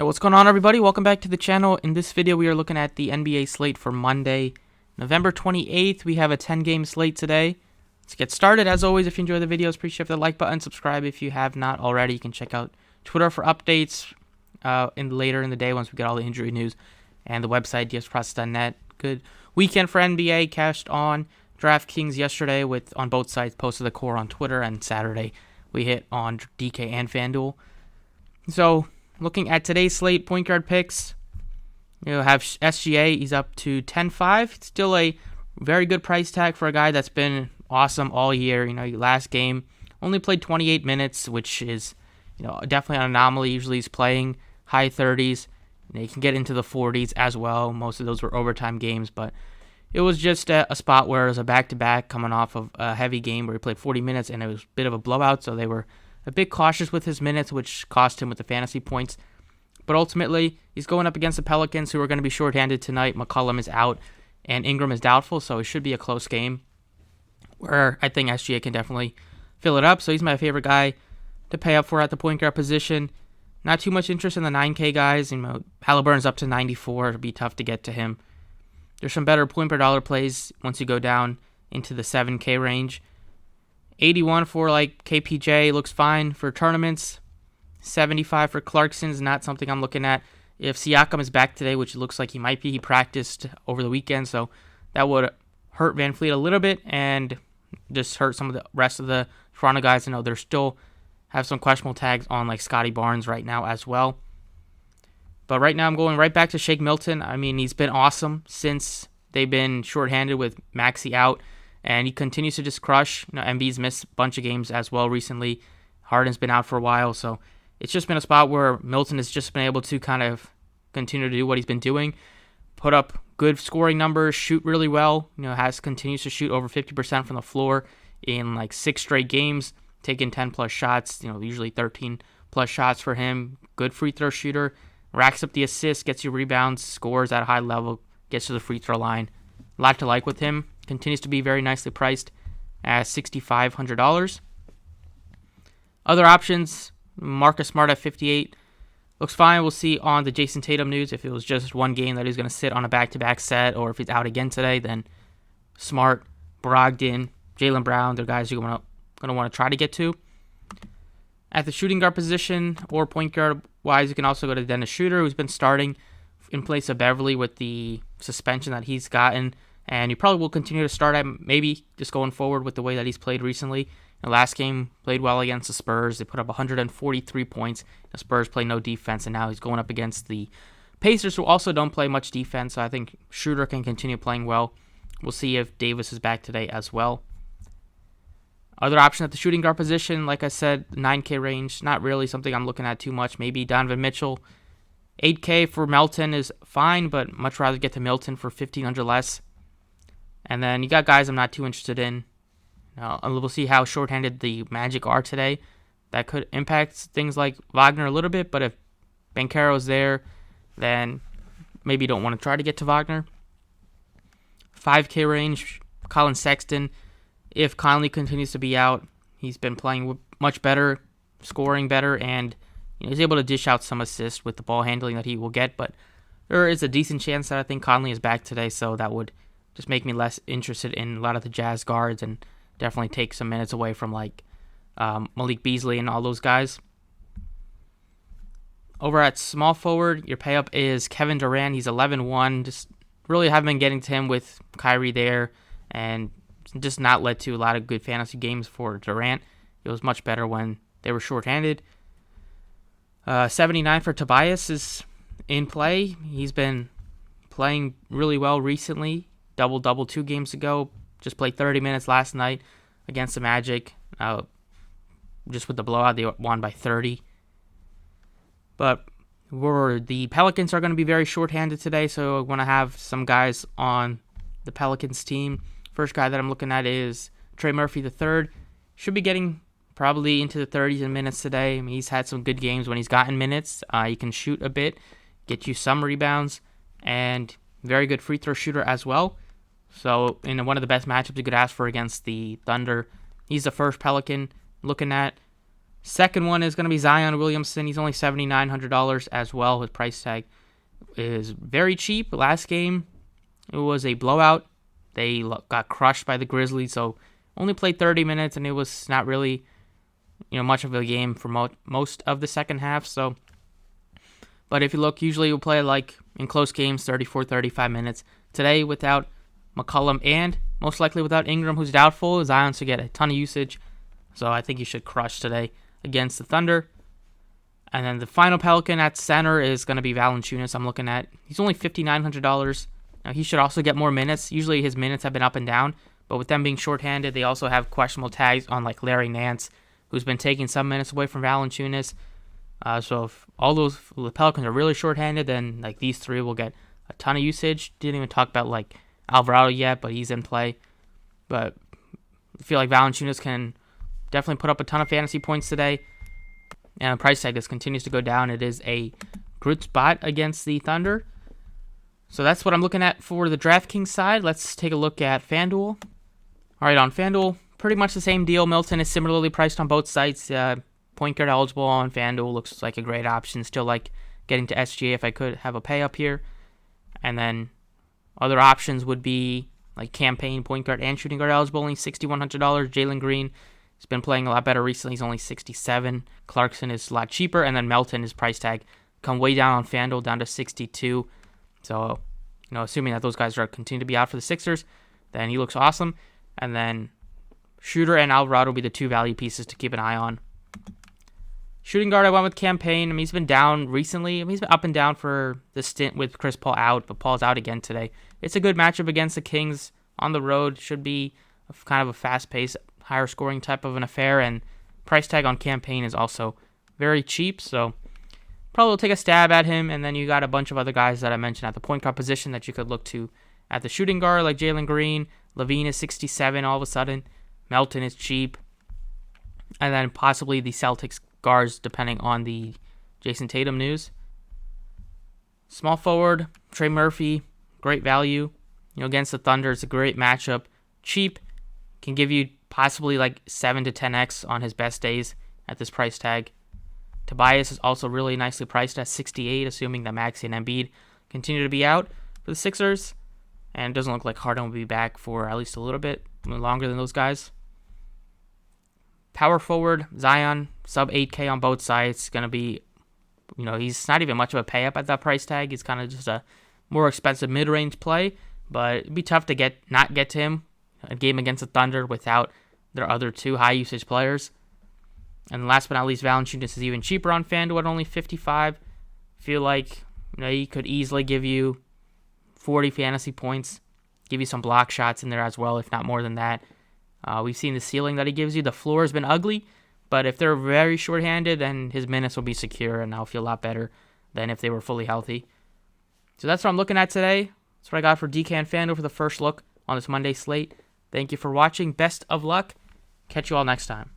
Hey, what's going on, everybody? Welcome back to the channel. In this video, we are looking at the NBA slate for Monday, November 28th. We have a 10-game slate today. Let's get started. As always, if you enjoy the videos, please hit the like button. Subscribe if you have not already. You can check out Twitter for updates later in the day once we get all the injury news, and the website dsprocess.net. Good weekend for NBA. Cashed on DraftKings yesterday on both sides. Posted the core on Twitter, and Saturday we hit on DK and Fanduel. So, looking at today's slate, point guard picks, have SGA. He's up to 10.5. Still a very good price tag for a guy that's been awesome all year. Last game only played 28 minutes, which is, definitely an anomaly. Usually he's playing high 30s. He can get into the 40s as well. Most of those were overtime games, but it was just a spot where it was a back-to-back coming off of a heavy game where he played 40 minutes, and it was a bit of a blowout, so they were a bit cautious with his minutes, which cost him with the fantasy points. But ultimately, he's going up against the Pelicans, who are going to be shorthanded tonight. McCollum is out, and Ingram is doubtful, so it should be a close game where I think SGA can definitely fill it up. So he's my favorite guy to pay up for at the point guard position. Not too much interest in the 9K guys. Halliburton's up to 94. It'll be tough to get to him. There's some better point per dollar plays once you go down into the 7K range. 81 for KPJ looks fine for tournaments. 75 for Clarkson's not something I'm looking at. If Siakam is back today, which it looks like he might be, he practiced over the weekend, so that would hurt Van Fleet a little bit and just hurt some of the rest of the Toronto guys. I know they still have some questionable tags on Scotty Barnes right now as well. But right now I'm going right back to Shake Milton. He's been awesome since they've been shorthanded with Maxey out, and he continues to just crush. Embiid's missed a bunch of games as well recently. Harden's been out for a while, so it's just been a spot where Milton has just been able to kind of continue to do what he's been doing, put up good scoring numbers, shoot really well. Continues to shoot over 50% from the floor in 6 straight games, taking 10 plus shots. Usually 13 plus shots for him. Good free throw shooter, racks up the assists, gets you rebounds, scores at a high level, gets to the free throw line. A lot to like with him. Continues to be very nicely priced at $6,500. Other options, Marcus Smart at 58. Looks fine. We'll see on the Jason Tatum news if it was just one game that he's going to sit on a back-to-back set, or if he's out again today, then Smart, Brogdon, Jaylen Brown, they're guys you're going to want to try to get to. At the shooting guard position or point guard wise, you can also go to Dennis Schroeder, who's been starting in place of Beverly with the suspension that he's gotten. And you probably will continue to start at maybe just going forward with the way that he's played recently. The last game played well against the Spurs. They put up 143 points. The Spurs play no defense, and now he's going up against the Pacers, who also don't play much defense. So I think Schroeder can continue playing well. We'll see if Davis is back today as well. Other option at the shooting guard position, like I said, 9K range, not really something I'm looking at too much. Maybe Donovan Mitchell. 8K for Melton is fine, but much rather get to Milton for $1,500 less. And then you got guys I'm not too interested in. We'll see how shorthanded the Magic are today. That could impact things like Wagner a little bit, but if Banchero's there, then maybe you don't want to try to get to Wagner. 5K range, Colin Sexton. If Conley continues to be out, he's been playing much better, scoring better, and he's able to dish out some assists with the ball handling that he will get, but there is a decent chance that I think Conley is back today, so that would just make me less interested in a lot of the Jazz guards and definitely take some minutes away from Malik Beasley and all those guys. Over at small forward, your pay up is Kevin Durant. He's 11-1. Just really haven't been getting to him with Kyrie there, and just not led to a lot of good fantasy games for Durant. It was much better when they were shorthanded. 79 for Tobias is in play. He's been playing really well recently. Double-double 2 games ago. Just played 30 minutes last night against the Magic. Just with the blowout, they won by 30. But the Pelicans are going to be very shorthanded today, so I want to have some guys on the Pelicans team. First guy that I'm looking at is Trey Murphy III. Should be getting probably into the 30s in minutes today. He's had some good games when he's gotten minutes. He can shoot a bit, get you some rebounds, and very good free throw shooter as well. So in one of the best matchups you could ask for against the Thunder, he's the first Pelican looking at. Second one is going to be Zion Williamson. He's only $7,900 as well. His price tag is very cheap. Last game, it was a blowout. They got crushed by the Grizzlies, so only played 30 minutes, and it was not really, much of a game for most of the second half. So, but if you look, usually you'll play like in close games, 34, 35 minutes. Today, without McCollum and most likely without Ingram, who's doubtful, Zion should get a ton of usage. So I think you should crush today against the Thunder. And then the final Pelican at center is going to be Valanciunas. I'm looking at. He's only $5,900. Now, he should also get more minutes. Usually his minutes have been up and down, but with them being shorthanded, they also have questionable tags on like Larry Nance, who's been taking some minutes away from Valanciunas. So if the Pelicans are really shorthanded, then like these three will get a ton of usage. Didn't even talk about like Alvarado yet, but he's in play. But I feel like Valanciunas can definitely put up a ton of fantasy points today. And the price tag just continues to go down. It is a good spot against the Thunder. So that's what I'm looking at for the DraftKings side. Let's take a look at FanDuel. All right, on FanDuel, pretty much the same deal. Milton is similarly priced on both sites. Point guard eligible on FanDuel looks like a great option. Still like getting to SGA if I could have a pay up here. And then other options would be like Campaign, point guard, and shooting guard eligible, only $6,100. Jalen Green has been playing a lot better recently. He's only $67. Clarkson is a lot cheaper. And then Melton, his price tag come way down on FanDuel, down to $62. So, assuming that those guys are continue to be out for the Sixers, then he looks awesome. And then Shooter and Alvarado will be the two value pieces to keep an eye on. Shooting guard, I went with Campaign. He's been down recently. He's been up and down for the stint with Chris Paul out, but Paul's out again today. It's a good matchup against the Kings on the road. Should be kind of a fast-paced, higher-scoring type of an affair, and price tag on Campaign is also very cheap, so probably will take a stab at him. And then you got a bunch of other guys that I mentioned at the point guard position that you could look to at the shooting guard, like Jalen Green. Levine is 67 all of a sudden. Melton is cheap. And then possibly the Celtics guards, depending on the Jason Tatum news. Small forward, Trey Murphy, great value. Against the Thunder, it's a great matchup. Cheap, can give you possibly like 7 to 10x on his best days at this price tag. Tobias is also really nicely priced at 68, assuming that Maxey and Embiid continue to be out for the Sixers. And it doesn't look like Harden will be back for at least a little bit longer than those guys. Power forward, Zion, sub 8K on both sides. Going to be, he's not even much of a pay up at that price tag. He's kind of just a more expensive mid-range play. But it'd be tough to not get to him a game against the Thunder without their other two high-usage players. And last but not least, Valanciunas is even cheaper on FanDuel at only $55. Feel like he could easily give you 40 fantasy points, give you some block shots in there as well, if not more than that. We've seen the ceiling that he gives you. The floor has been ugly, but if they're very shorthanded, then his minutes will be secure, and I'll feel a lot better than if they were fully healthy. So that's what I'm looking at today. That's what I got for DK and FanDuel for the first look on this Monday slate. Thank you for watching. Best of luck. Catch you all next time.